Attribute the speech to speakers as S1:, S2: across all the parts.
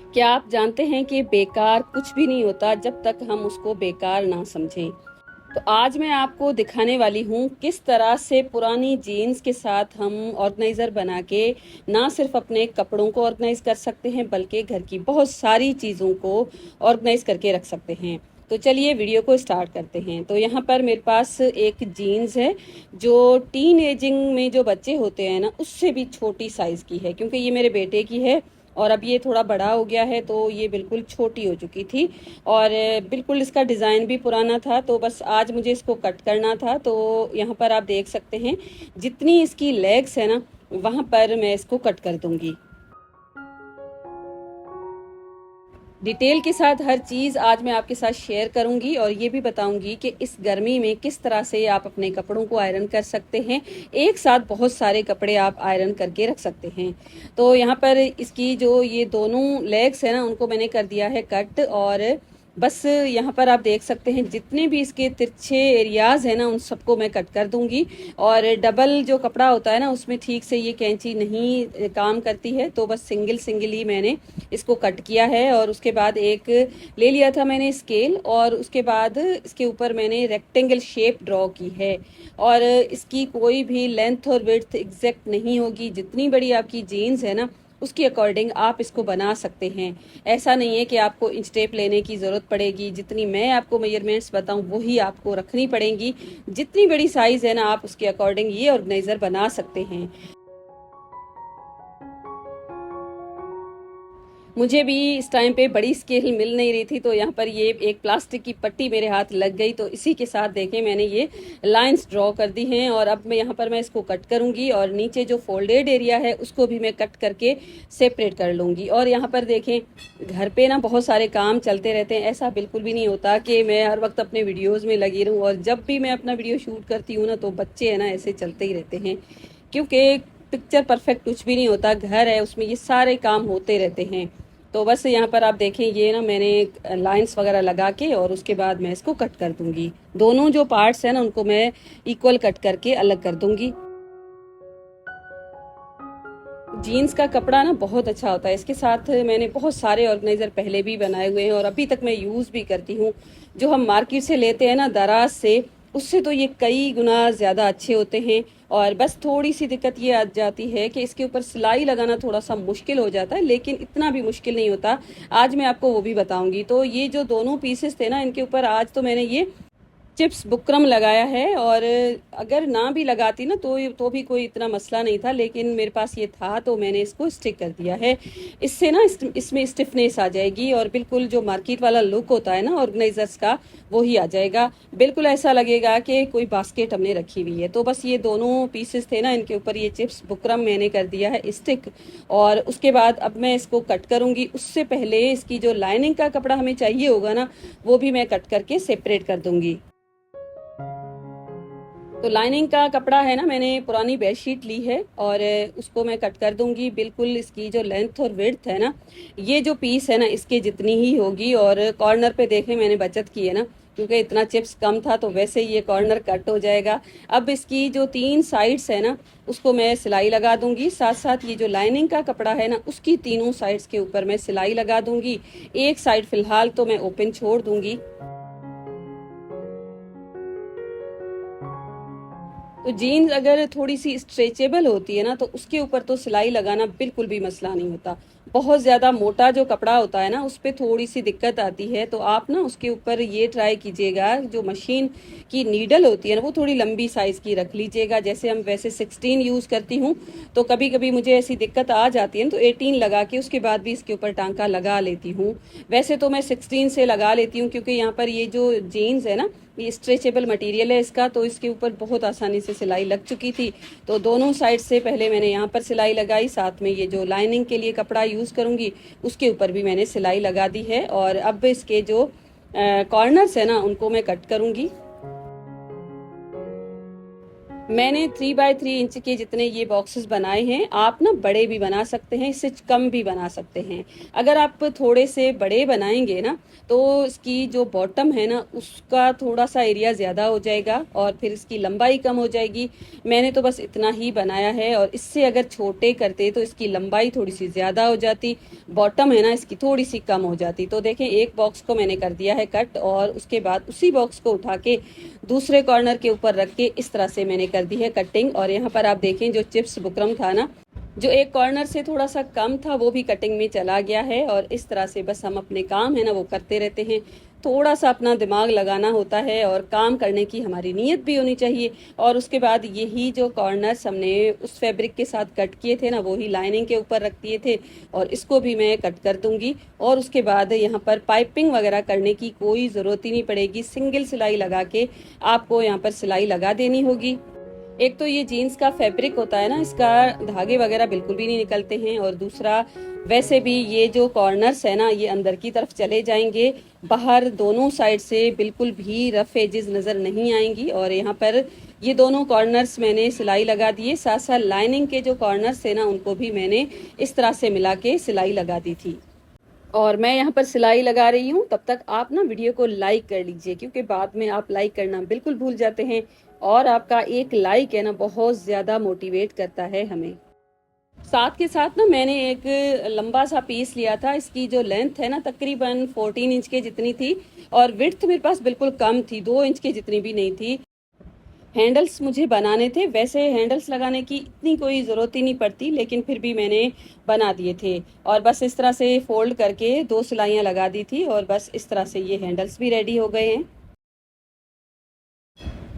S1: क्या आप जानते हैं कि बेकार कुछ भी नहीं होता जब तक हम उसको बेकार ना समझें। तो आज मैं आपको दिखाने वाली हूँ किस तरह से पुरानी जीन्स के साथ हम ऑर्गेनाइज़र बना के ना सिर्फ अपने कपड़ों को ऑर्गेनाइज कर सकते हैं बल्कि घर की बहुत सारी चीज़ों को ऑर्गेनाइज करके रख सकते हैं। तो चलिए वीडियो को स्टार्ट करते हैं। तो यहाँ पर मेरे पास एक जीन्स है जो टीन एजिंग में जो बच्चे होते हैं ना उससे भी छोटी साइज़ की है, क्योंकि ये मेरे बेटे की है और अब ये थोड़ा बड़ा हो गया है तो ये बिल्कुल छोटी हो चुकी थी और बिल्कुल इसका डिज़ाइन भी पुराना था। तो बस आज मुझे इसको कट करना था। तो यहाँ पर आप देख सकते हैं जितनी इसकी लेग्स है ना वहाँ पर मैं इसको कट कर दूंगी। डिटेल के साथ हर चीज़ आज मैं आपके साथ शेयर करूंगी और ये भी बताऊंगी कि इस गर्मी में किस तरह से आप अपने कपड़ों को आयरन कर सकते हैं। एक साथ बहुत सारे कपड़े आप आयरन करके रख सकते हैं। तो यहाँ पर इसकी जो ये दोनों लेग्स है ना उनको मैंने कर दिया है कट और बस यहाँ पर आप देख सकते हैं जितने भी इसके तिरछे एरियाज है ना उन सबको मैं कट कर दूंगी। और डबल जो कपड़ा होता है ना उसमें ठीक से ये कैंची नहीं काम करती है, तो बस सिंगल सिंगल ही मैंने इसको कट किया है। और उसके बाद एक ले लिया था मैंने स्केल और उसके बाद इसके ऊपर मैंने रेक्टेंगल शेप ड्रॉ की है। और इसकी कोई भी लेंथ और विड्थ एग्जैक्ट नहीं होगी, जितनी बड़ी आपकी जीन्स है ना उसके अकॉर्डिंग आप इसको बना सकते हैं। ऐसा नहीं है कि आपको इंच टेप लेने की ज़रूरत पड़ेगी, जितनी मैं आपको मेजरमेंट्स बताऊं वही आपको रखनी पड़ेंगी। जितनी बड़ी साइज़ है ना आप उसके अकॉर्डिंग ये ऑर्गेनाइज़र बना सकते हैं। मुझे भी इस टाइम पे बड़ी स्केल मिल नहीं रही थी, तो यहाँ पर ये एक प्लास्टिक की पट्टी मेरे हाथ लग गई, तो इसी के साथ देखें मैंने ये लाइंस ड्रॉ कर दी हैं। और अब मैं यहाँ पर मैं इसको कट करूँगी और नीचे जो फोल्डेड एरिया है उसको भी मैं कट करके सेपरेट कर लूँगी। और यहाँ पर देखें घर पे ना बहुत सारे काम चलते रहते हैं, ऐसा बिल्कुल भी नहीं होता कि मैं हर वक्त अपने वीडियोज़ में लगी रहूँ। और जब भी मैं अपना वीडियो शूट करती हूँ ना तो बच्चे है ना ऐसे चलते ही रहते हैं, क्योंकि पिक्चर परफेक्ट कुछ भी नहीं होता, घर है उसमें ये सारे काम होते रहते हैं। तो बस यहाँ पर आप देखें ये ना मैंने लाइंस वगैरह लगा के और उसके बाद मैं इसको कट कर दूंगी। दोनों जो पार्ट्स हैं ना उनको मैं इक्वल कट करके अलग कर दूंगी। जीन्स का कपड़ा ना बहुत अच्छा होता है, इसके साथ मैंने बहुत सारे ऑर्गेनाइजर पहले भी बनाए हुए हैं और अभी तक मैं यूज़ भी करती हूँ। जो हम मार्केट से लेते हैं ना दराज से, उससे तो ये कई गुना ज़्यादा अच्छे होते हैं। और बस थोड़ी सी दिक्कत ये आ जाती है कि इसके ऊपर सिलाई लगाना थोड़ा सा मुश्किल हो जाता है, लेकिन इतना भी मुश्किल नहीं होता। आज मैं आपको वो भी बताऊंगी। तो ये जो दोनों पीसेस थे ना इनके ऊपर आज तो मैंने ये चिप्स बुकरम लगाया है। और अगर ना भी लगाती ना तो भी कोई इतना मसला नहीं था, लेकिन मेरे पास ये था तो मैंने इसको स्टिक कर दिया है। इससे ना इसमें स्टिफनेस आ जाएगी और बिल्कुल जो मार्केट वाला लुक होता है ना ऑर्गेनाइजर्स का वो ही आ जाएगा। बिल्कुल ऐसा लगेगा कि कोई बास्केट हमने रखी हुई है। तो बस ये दोनों पीसेस थे ना इनके ऊपर ये चिप्स बुकरम मैंने कर दिया है स्टिक। और उसके बाद अब मैं इसको कट करूंगी। उससे पहले इसकी जो लाइनिंग का कपड़ा हमें चाहिए होगा ना वो भी मैं कट करके सेपरेट कर दूंगी। तो लाइनिंग का कपड़ा है ना मैंने पुरानी बेडशीट ली है और उसको मैं कट कर दूंगी। बिल्कुल इसकी जो लेंथ और विड्थ है ना ये जो पीस है ना इसके जितनी ही होगी। और कॉर्नर पे देखें मैंने बचत की है ना, क्योंकि इतना चिप्स कम था तो वैसे ही ये कॉर्नर कट हो जाएगा। अब इसकी जो 3 साइड्स है ना उसको मैं सिलाई लगा दूंगी। साथ साथ ये जो लाइनिंग का कपड़ा है ना उसकी तीनों साइड्स के ऊपर मैं सिलाई लगा दूंगी। एक साइड फिलहाल तो मैं ओपन छोड़ दूंगी। तो जीन्स अगर थोड़ी सी स्ट्रेचेबल होती है ना तो उसके ऊपर तो सिलाई लगाना बिल्कुल भी मसला नहीं होता। बहुत ज़्यादा मोटा जो कपड़ा होता है ना उस पर थोड़ी सी दिक्कत आती है, तो आप ना उसके ऊपर ये ट्राई कीजिएगा जो मशीन की नीडल होती है ना वो थोड़ी लंबी साइज़ की रख लीजिएगा। जैसे हम वैसे 16 यूज़ करती हूँ तो कभी कभी मुझे ऐसी दिक्कत आ जाती है तो 18 लगा के उसके बाद भी इसके ऊपर टांका लगा लेती हूँ। वैसे तो मैं 16 से लगा लेती हूँ, क्योंकि यहाँ पर ये जो जीन्स है ना ये स्ट्रेचेबल मटेरियल है इसका, तो इसके ऊपर बहुत आसानी से सिलाई लग चुकी थी। तो दोनों साइड से पहले मैंने यहाँ पर सिलाई लगाई, साथ में ये जो लाइनिंग के लिए कपड़ा यूज़ करूँगी उसके ऊपर भी मैंने सिलाई लगा दी है। और अब इसके जो कॉर्नर्स है ना उनको मैं कट करूँगी। मैंने 3x3 इंच के जितने ये बॉक्सेस बनाए हैं, आप ना बड़े भी बना सकते हैं, इससे कम भी बना सकते हैं। अगर आप थोड़े से बड़े बनाएंगे ना, तो इसकी जो बॉटम है ना, उसका थोड़ा सा एरिया ज़्यादा हो जाएगा और फिर इसकी लंबाई कम हो जाएगी। मैंने तो बस इतना ही बनाया है, और इससे अगर छोटे करते तो इसकी लंबाई थोड़ी सी ज़्यादा हो जाती, बॉटम है ना इसकी थोड़ी सी कम हो जाती। तो देखें, एक बॉक्स को मैंने कर दिया है कट, और उसके बाद उसी बॉक्स को उठा के दूसरे कॉर्नर के ऊपर रख के इस तरह से मैंने कर दी है कटिंग। और यहाँ पर आप देखें, जो चिप्स बुकरम था ना, जो एक कॉर्नर से थोड़ा सा कम था, वो भी कटिंग में चला गया है। और इस तरह से बस हम अपने काम है ना वो करते रहते हैं। थोड़ा सा अपना दिमाग लगाना होता है और काम करने की हमारी नीयत भी होनी चाहिए। और उसके बाद यही जो कॉर्नर्स हमने उस फैब्रिक के साथ कट किए थे ना, वो ही लाइनिंग के ऊपर रख दिए थे, और इसको भी मैं कट कर दूंगी। और उसके बाद यहाँ पर पाइपिंग वगैरह करने की कोई ज़रूरत ही नहीं पड़ेगी, सिंगल सिलाई लगा के आपको यहाँ पर सिलाई लगा देनी होगी। एक तो ये जीन्स का फैब्रिक होता है ना, इसका धागे वगैरह बिल्कुल भी नहीं निकलते हैं, और दूसरा वैसे भी ये जो कॉर्नर्स है ना, ये अंदर की तरफ चले जाएंगे, बाहर दोनों साइड से बिल्कुल भी रफ एजेस नज़र नहीं आएंगी। और यहाँ पर ये दोनों कॉर्नर्स मैंने सिलाई लगा दिए, साथ साथ लाइनिंग के जो कॉर्नर्स थे ना, उनको भी मैंने इस तरह से मिला के सिलाई लगा दी थी। और मैं यहाँ पर सिलाई लगा रही हूँ, तब तक आप ना वीडियो को लाइक कर लीजिए, क्योंकि बाद में आप लाइक करना बिल्कुल भूल जाते हैं, और आपका एक लाइक है ना बहुत ज़्यादा मोटिवेट करता है हमें। साथ के साथ ना मैंने एक लंबा सा पीस लिया था, इसकी जो लेंथ है ना तकरीबन 14 इंच के जितनी थी, और विड्थ मेरे पास बिल्कुल कम थी, 2 इंच के जितनी भी नहीं थी। हैंडल्स मुझे बनाने थे, वैसे हैंडल्स लगाने की इतनी कोई ज़रूरत ही नहीं पड़ती, लेकिन फिर भी मैंने बना दिए थे। और बस इस तरह से फोल्ड करके 2 सिलाइयाँ लगा दी थी, और बस इस तरह से ये हैंडल्स भी रेडी हो गए हैं।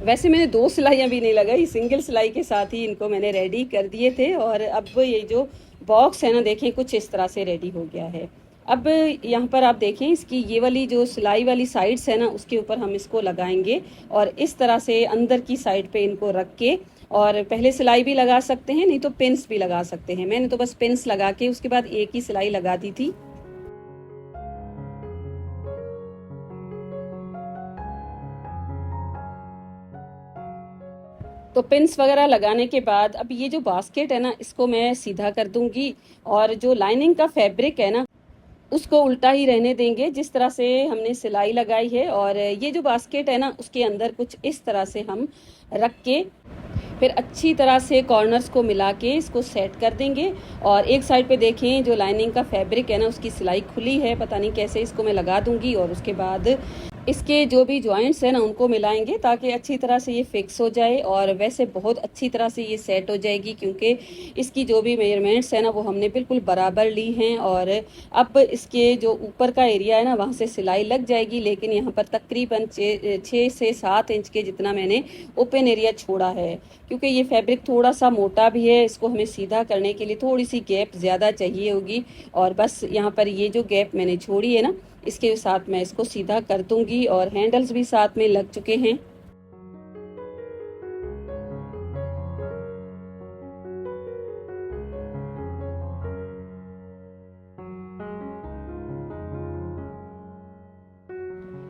S1: वैसे मैंने 2 सिलाइयाँ भी नहीं लगाई, सिंगल सिलाई के साथ ही इनको मैंने रेडी कर दिए थे। और अब ये जो बॉक्स है ना, देखें कुछ इस तरह से रेडी हो गया है। अब यहाँ पर आप देखें, इसकी ये वाली जो सिलाई वाली साइड्स है ना, उसके ऊपर हम इसको लगाएंगे, और इस तरह से अंदर की साइड पे इनको रख के, और पहले सिलाई भी लगा सकते हैं, नहीं तो पिन्स भी लगा सकते हैं। मैंने तो बस पिन्स लगा के उसके बाद एक ही सिलाई लगा दी थी। तो पिन्स वगैरह लगाने के बाद अब ये जो बास्केट है ना, इसको मैं सीधा कर दूंगी, और जो लाइनिंग का फैब्रिक है ना, उसको उल्टा ही रहने देंगे जिस तरह से हमने सिलाई लगाई है। और ये जो बास्केट है ना, उसके अंदर कुछ इस तरह से हम रख के फिर अच्छी तरह से कॉर्नर्स को मिला के इसको सेट कर देंगे। और एक साइड पे देखें, जो लाइनिंग का फैब्रिक है ना, उसकी सिलाई खुली है, पता नहीं कैसे, इसको मैं लगा दूंगी। और उसके बाद इसके जो भी जॉइंट्स हैं ना, उनको मिलाएंगे ताकि अच्छी तरह से ये फिक्स हो जाए, और वैसे बहुत अच्छी तरह से ये सेट हो जाएगी, क्योंकि इसकी जो भी मेजरमेंट्स है ना, वो हमने बिल्कुल बराबर ली हैं। और अब इसके जो ऊपर का एरिया है ना, वहाँ से सिलाई लग जाएगी, लेकिन यहाँ पर तकरीबन 6 से 7 इंच के जितना मैंने ओपन एरिया छोड़ा है, क्योंकि ये फैब्रिक थोड़ा सा मोटा भी है, इसको हमें सीधा करने के लिए थोड़ी सी गैप ज़्यादा चाहिए होगी। और बस यहाँ पर ये जो गैप मैंने छोड़ी है ना, इसके साथ मैं इसको सीधा कर दूंगी, और हैंडल्स भी साथ में लग चुके हैं।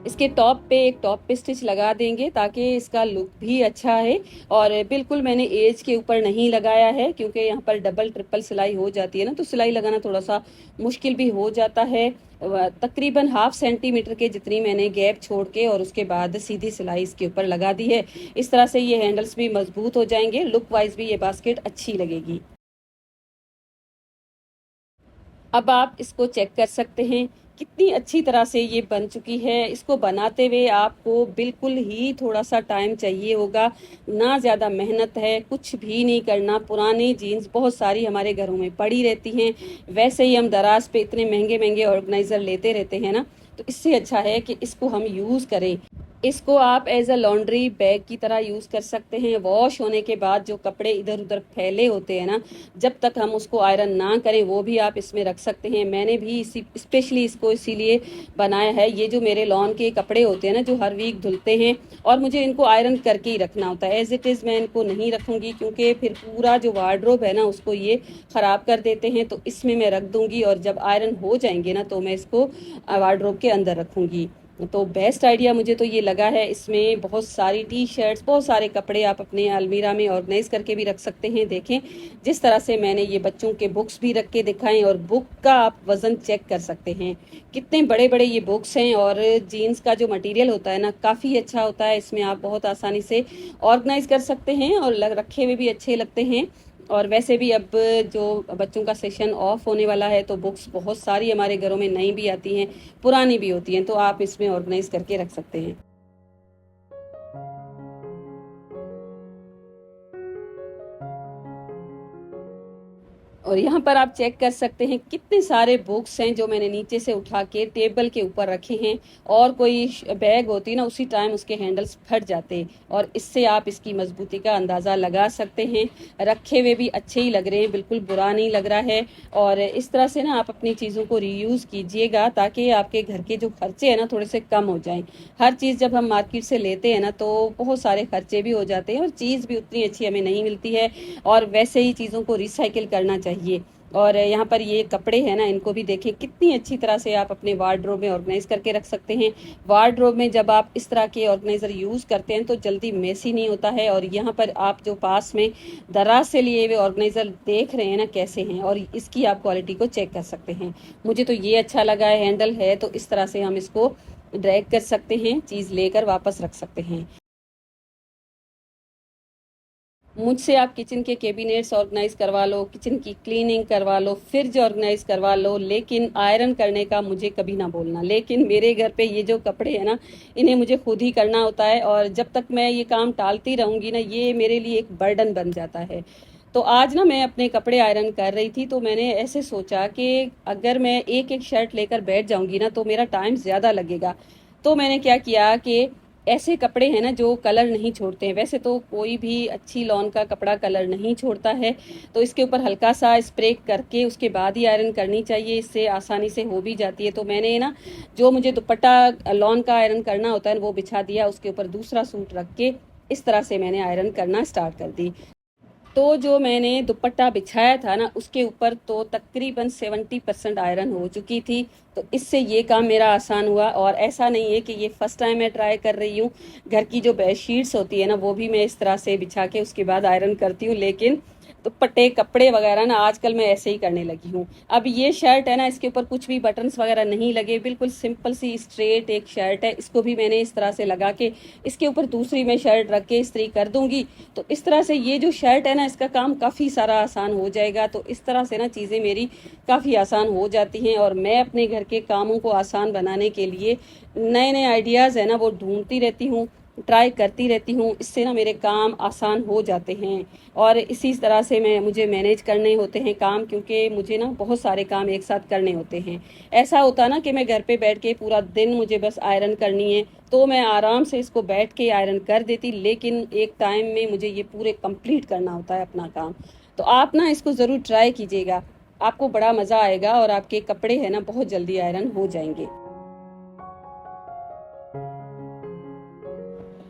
S1: इसके टॉप पे एक टॉप पे स्टिच लगा देंगे ताकि इसका लुक भी अच्छा है। और बिल्कुल मैंने एज के ऊपर नहीं लगाया है, क्योंकि यहाँ पर डबल ट्रिपल सिलाई हो जाती है ना, तो सिलाई लगाना थोड़ा सा मुश्किल भी हो जाता है। तकरीबन ½ सेंटीमीटर के जितनी मैंने गैप छोड़ के, और उसके बाद सीधी सिलाई इसके ऊपर लगा दी है। इस तरह से ये हैंडल्स भी मजबूत हो जाएंगे, लुक वाइज भी ये बास्केट अच्छी लगेगी। अब आप इसको चेक कर सकते हैं कितनी अच्छी तरह से ये बन चुकी है। इसको बनाते हुए आपको बिल्कुल ही थोड़ा सा टाइम चाहिए होगा, ना ज़्यादा मेहनत है, कुछ भी नहीं करना। पुरानी जीन्स बहुत सारी हमारे घरों में पड़ी रहती हैं, वैसे ही हम दराज पे इतने महंगे महंगे ऑर्गेनाइज़र लेते रहते हैं ना, तो इससे अच्छा है कि इसको हम यूज़ करें। इसको आप एज अ लॉन्ड्री बैग की तरह यूज़ कर सकते हैं। वॉश होने के बाद जो कपड़े इधर उधर फैले होते हैं ना, जब तक हम उसको आयरन ना करें, वो भी आप इसमें रख सकते हैं। मैंने भी इसी स्पेशली इसको इसीलिए बनाया है। ये जो मेरे लॉन के कपड़े होते हैं ना, जो हर वीक धुलते हैं, और मुझे इनको आयरन करके ही रखना होता है, एज इट इज़ मैं इनको नहीं रखूँगी, क्योंकि फिर पूरा जो वार्डरोब है ना, उसको ये ख़राब कर देते हैं। तो इसमें मैं रख दूँगी, और जब आयरन हो जाएंगे ना, तो मैं इसको वार्डरोब के अंदर रखूँगी। तो बेस्ट आइडिया मुझे तो ये लगा है। इसमें बहुत सारी टी शर्ट्स, बहुत सारे कपड़े आप अपने अलमीरा में ऑर्गेनाइज करके भी रख सकते हैं। देखें जिस तरह से मैंने ये बच्चों के बुक्स भी रख के दिखाएं, और बुक का आप वज़न चेक कर सकते हैं, कितने बड़े बड़े ये बुक्स हैं। और जीन्स का जो मटेरियल होता है ना, काफ़ी अच्छा होता है। इसमें आप बहुत आसानी से ऑर्गेनाइज कर सकते हैं और रखे हुए भी अच्छे लगते हैं। और वैसे भी अब जो बच्चों का सेशन ऑफ होने वाला है, तो बुक्स बहुत सारी हमारे घरों में नई भी आती हैं, पुरानी भी होती हैं, तो आप इसमें ऑर्गेनाइज करके रख सकते हैं। और यहाँ पर आप चेक कर सकते हैं कितने सारे बुक्स हैं जो मैंने नीचे से उठा के टेबल के ऊपर रखे हैं। और कोई बैग होती ना, उसी टाइम उसके हैंडल्स फट जाते, और इससे आप इसकी मजबूती का अंदाज़ा लगा सकते हैं। रखे हुए भी अच्छे ही लग रहे हैं, बिल्कुल बुरा नहीं लग रहा है। और इस तरह से ना आप अपनी चीज़ों को रीयूज़ कीजिएगा, ताकि आपके घर के जो खर्चे हैं ना थोड़े से कम हो जाएं। हर चीज़ जब हम मार्केट से लेते हैं ना, तो बहुत सारे खर्चे भी हो जाते हैं और चीज़ भी उतनी अच्छी हमें नहीं मिलती है। और वैसे ही चीज़ों को रिसाइकिल करना चाहिए। और यहाँ पर ये कपड़े हैं ना, इनको भी देखें कितनी अच्छी तरह से आप अपने वार्डरोब में ऑर्गेनाइज करके रख सकते हैं। वार्डरोब में जब आप इस तरह के ऑर्गेनाइजर यूज़ करते हैं तो जल्दी मेसी नहीं होता है। और यहाँ पर आप जो पास में दराज से लिए हुए ऑर्गेनाइजर देख रहे हैं ना कैसे हैं, और इसकी आप क्वालिटी को चेक कर सकते हैं। मुझे तो ये अच्छा लगा है, हैंडल है तो इस तरह से हम इसको ड्रैग कर सकते हैं, चीज़ लेकर वापस रख सकते हैं। मुझसे आप किचन के कैबिनेट्स ऑर्गेनाइज करवा लो, किचन की क्लीनिंग करवा लो, फ्रिज ऑर्गेनाइज करवा लो, लेकिन आयरन करने का मुझे कभी ना बोलना। लेकिन मेरे घर पे ये जो कपड़े हैं ना, इन्हें मुझे खुद ही करना होता है, और जब तक मैं ये काम टालती रहूँगी ना, ये मेरे लिए एक बर्डन बन जाता है। तो आज ना मैं अपने कपड़े आयरन कर रही थी, तो मैंने ऐसे सोचा कि अगर मैं एक एक शर्ट लेकर बैठ जाऊंगी ना, तो मेरा टाइम ज़्यादा लगेगा। तो मैंने क्या किया कि ऐसे कपड़े हैं ना जो कलर नहीं छोड़ते हैं। वैसे तो कोई भी अच्छी लॉन का कपड़ा कलर नहीं छोड़ता है, तो इसके ऊपर हल्का सा स्प्रे करके उसके बाद ही आयरन करनी चाहिए, इससे आसानी से हो भी जाती है। तो मैंने ना जो मुझे दुपट्टा लॉन का आयरन करना होता है वो बिछा दिया, उसके ऊपर दूसरा सूट रख के इस तरह से मैंने आयरन करना स्टार्ट कर दी। तो जो मैंने दुपट्टा बिछाया था ना, उसके ऊपर तो तकरीबन 70% आयरन हो चुकी थी। तो इससे ये काम मेरा आसान हुआ। और ऐसा नहीं है कि ये फर्स्ट टाइम मैं ट्राई कर रही हूँ। घर की जो बेडशीट्स होती है ना, वो भी मैं इस तरह से बिछा के उसके बाद आयरन करती हूँ। लेकिन दुपट्टे कपड़े वगैरह ना आजकल मैं ऐसे ही करने लगी हूँ। अब ये शर्ट है ना, इसके ऊपर कुछ भी बटन्स वगैरह नहीं लगे, बिल्कुल सिंपल सी स्ट्रेट एक शर्ट है। इसको भी मैंने इस तरह से लगा के इसके ऊपर दूसरी मैं शर्ट रख के इस्त्री कर दूंगी। तो इस तरह से ये जो शर्ट है ना, इसका काम काफ़ी सारा आसान हो जाएगा। तो इस तरह से ना चीज़ें मेरी काफ़ी आसान हो जाती हैं, और मैं अपने घर के कामों को आसान बनाने के लिए नए नए आइडियाज़ है ना वो ढूंढती रहती हूँ, ट्राई करती रहती हूँ। इससे ना मेरे काम आसान हो जाते हैं। और इसी तरह से मुझे मैनेज करने होते हैं काम, क्योंकि मुझे ना बहुत सारे काम एक साथ करने होते हैं। ऐसा होता ना कि मैं घर पे बैठ के पूरा दिन मुझे बस आयरन करनी है, तो मैं आराम से इसको बैठ के आयरन कर देती। लेकिन एक टाइम में मुझे ये पूरे कंप्लीट करना होता है अपना काम। तो आप ना इसको ज़रूर ट्राई कीजिएगा, आपको बड़ा मज़ा आएगा, और आपके कपड़े हैं ना बहुत जल्दी आयरन हो जाएंगे।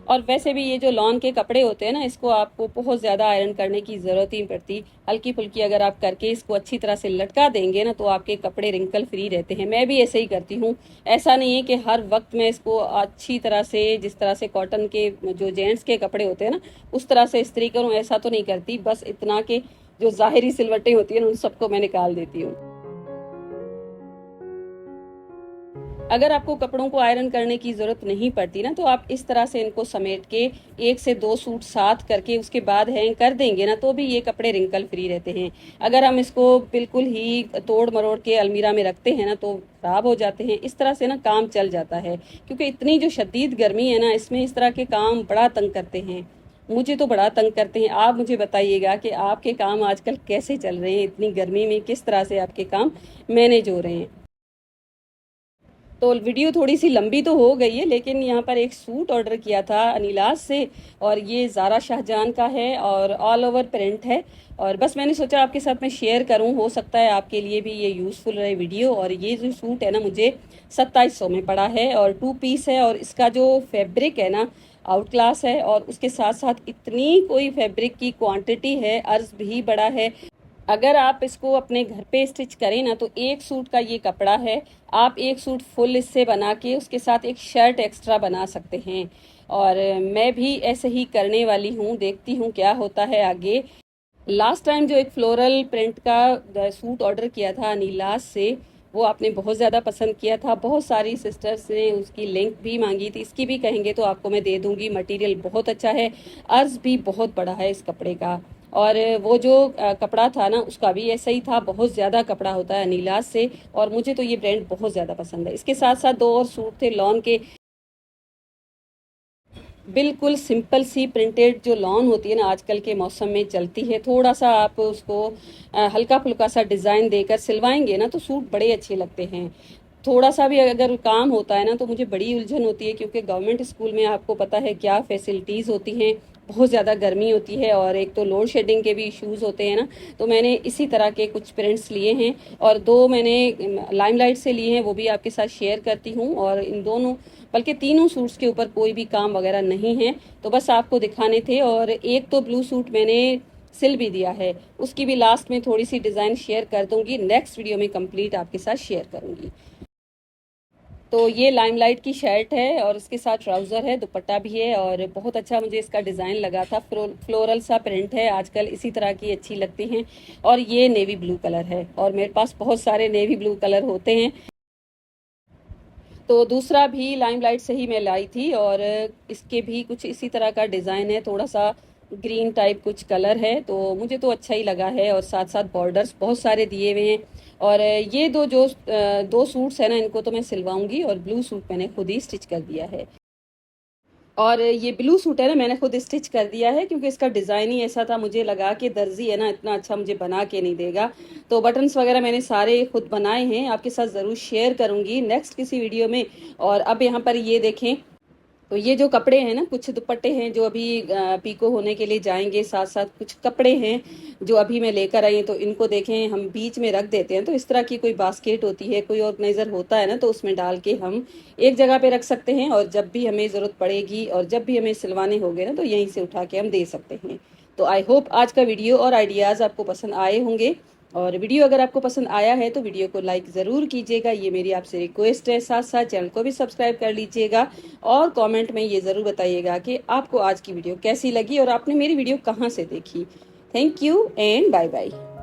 S1: और वैसे भी ये जो लॉन के कपड़े होते हैं ना, इसको आपको बहुत ज़्यादा आयरन करने की ज़रूरत ही नहीं पड़ती। हल्की फुल्की अगर आप करके इसको अच्छी तरह से लटका देंगे ना, तो आपके कपड़े रिंकल फ्री रहते हैं। मैं भी ऐसे ही करती हूँ। ऐसा नहीं है कि हर वक्त मैं इसको अच्छी तरह से, जिस तरह से कॉटन के जो जेंट्स के कपड़े होते हैं ना उस तरह से इस्त्री करूँ, ऐसा तो नहीं करती। बस इतना कि जो ज़ाहिरी सिलवटें होती हैं उन सबको मैं निकाल देती हूँ। अगर आपको कपड़ों को आयरन करने की ज़रूरत नहीं पड़ती ना, तो आप इस तरह से इनको समेट के एक से दो सूट साथ करके उसके बाद हैंग कर देंगे ना, तो भी ये कपड़े रिंकल फ्री रहते हैं। अगर हम इसको बिल्कुल ही तोड़ मरोड़ के अलमीरा में रखते हैं ना, तो ख़राब हो जाते हैं। इस तरह से ना काम चल जाता है, क्योंकि इतनी जो शदीद गर्मी है ना, इसमें इस तरह के काम बड़ा तंग करते हैं। मुझे तो बड़ा तंग करते हैं। आप मुझे बताइएगा कि आपके काम आजकल कैसे चल रहे हैं, इतनी गर्मी में किस तरह से आपके काम मैनेज हो रहे हैं। तो वीडियो थोड़ी सी लंबी तो हो गई है, लेकिन यहाँ पर एक सूट ऑर्डर किया था अनिलाज से, और ये ज़ारा शाहजहान का है और ऑल ओवर प्रिंट है। और बस मैंने सोचा आपके साथ मैं शेयर करूँ, हो सकता है आपके लिए भी ये यूज़फुल रहे वीडियो। और ये जो सूट है ना, मुझे 2700 में पड़ा है, और 2 पीस है। और इसका जो फैब्रिक है ना, आउट क्लास है। और उसके साथ साथ इतनी कोई फैब्रिक की क्वांटिटी है, अर्ज भी बड़ा है। अगर आप इसको अपने घर पे स्टिच करें ना तो एक सूट का ये कपड़ा है, आप एक सूट फुल इससे बना के उसके साथ एक शर्ट एक्स्ट्रा बना सकते हैं। और मैं भी ऐसे ही करने वाली हूँ, देखती हूँ क्या होता है आगे। लास्ट टाइम जो एक फ्लोरल प्रिंट का सूट ऑर्डर किया था नीलास से, वो आपने बहुत ज़्यादा पसंद किया था। बहुत सारी सिस्टर्स ने उसकी लिंक भी मांगी थी, इसकी भी कहेंगे तो आपको मैं दे दूंगी। मटेरियल बहुत अच्छा है, अर्ज भी बहुत बड़ा है इस कपड़े का। और वो जो कपड़ा था ना उसका भी ऐसा ही था, बहुत ज़्यादा कपड़ा होता है नीलास से। और मुझे तो ये ब्रांड बहुत ज़्यादा पसंद है। इसके साथ साथ दो और सूट थे लॉन के, बिल्कुल सिंपल सी प्रिंटेड जो लॉन होती है ना आजकल के मौसम में चलती है। थोड़ा सा आप उसको हल्का फुल्का सा डिज़ाइन देकर सिलवाएंगे ना तो सूट बड़े अच्छे लगते हैं। थोड़ा सा भी अगर काम होता है ना तो मुझे बड़ी उलझन होती है, क्योंकि गवर्नमेंट स्कूल में आपको पता है क्या फैसिलिटीज़ होती हैं। बहुत ज़्यादा गर्मी होती है और एक तो लोड शेडिंग के भी इश्यूज होते हैं ना। तो मैंने इसी तरह के कुछ प्रिंट्स लिए हैं और दो मैंने लाइमलाइट से लिए हैं, वो भी आपके साथ शेयर करती हूँ। और इन दोनों बल्कि तीनों सूट्स के ऊपर कोई भी काम वगैरह नहीं है, तो बस आपको दिखाने थे। और एक तो ब्लू सूट मैंने सिल भी दिया है, उसकी भी लास्ट में थोड़ी सी डिज़ाइन शेयर कर दूंगी, नेक्स्ट वीडियो में कंप्लीट आपके साथ शेयर करूंगी। तो ये लाइमलाइट की शर्ट है और इसके साथ ट्राउज़र है, दुपट्टा भी है और बहुत अच्छा मुझे इसका डिज़ाइन लगा था। फ्लोरल सा प्रिंट है, आजकल इसी तरह की अच्छी लगती हैं। और ये नेवी ब्लू कलर है और मेरे पास बहुत सारे नेवी ब्लू कलर होते हैं। तो दूसरा भी लाइमलाइट से ही मैं लाई थी और इसके भी कुछ इसी तरह का डिज़ाइन है, थोड़ा सा ग्रीन टाइप कुछ कलर है, तो मुझे तो अच्छा ही लगा है। और साथ साथ बॉर्डर्स बहुत सारे दिए हुए हैं। और ये दो सूट्स है ना, इनको तो मैं सिलवाऊंगी। और ब्लू सूट मैंने खुद ही स्टिच कर दिया है। और ये ब्लू सूट है ना मैंने खुद स्टिच कर दिया है, क्योंकि इसका डिज़ाइन ही ऐसा था, मुझे लगा कि दर्जी है ना इतना अच्छा मुझे बना के नहीं देगा। तो बटन्स वगैरह मैंने सारे खुद बनाए हैं, आपके साथ ज़रूर शेयर करूंगी नेक्स्ट किसी वीडियो में। और अब यहाँ पर ये देखें, तो ये जो कपड़े हैं ना, कुछ दुपट्टे हैं जो अभी पीको होने के लिए जाएंगे, साथ साथ कुछ कपड़े हैं जो अभी मैं लेकर आई। तो इनको देखें, हम बीच में रख देते हैं, तो इस तरह की कोई बास्केट होती है, कोई ऑर्गेनाइजर होता है ना, तो उसमें डाल के हम एक जगह पे रख सकते हैं। और जब भी हमें ज़रूरत पड़ेगी और जब भी हमें सिलवाने होंगे ना, तो यहीं से उठा के हम दे सकते हैं। तो आई होप आज का वीडियो और आइडियाज़ आपको पसंद आए होंगे। और वीडियो अगर आपको पसंद आया है तो वीडियो को लाइक ज़रूर कीजिएगा, ये मेरी आपसे रिक्वेस्ट है। साथ साथ चैनल को भी सब्सक्राइब कर लीजिएगा और कमेंट में ये ज़रूर बताइएगा कि आपको आज की वीडियो कैसी लगी और आपने मेरी वीडियो कहाँ से देखी। Thank you and bye bye.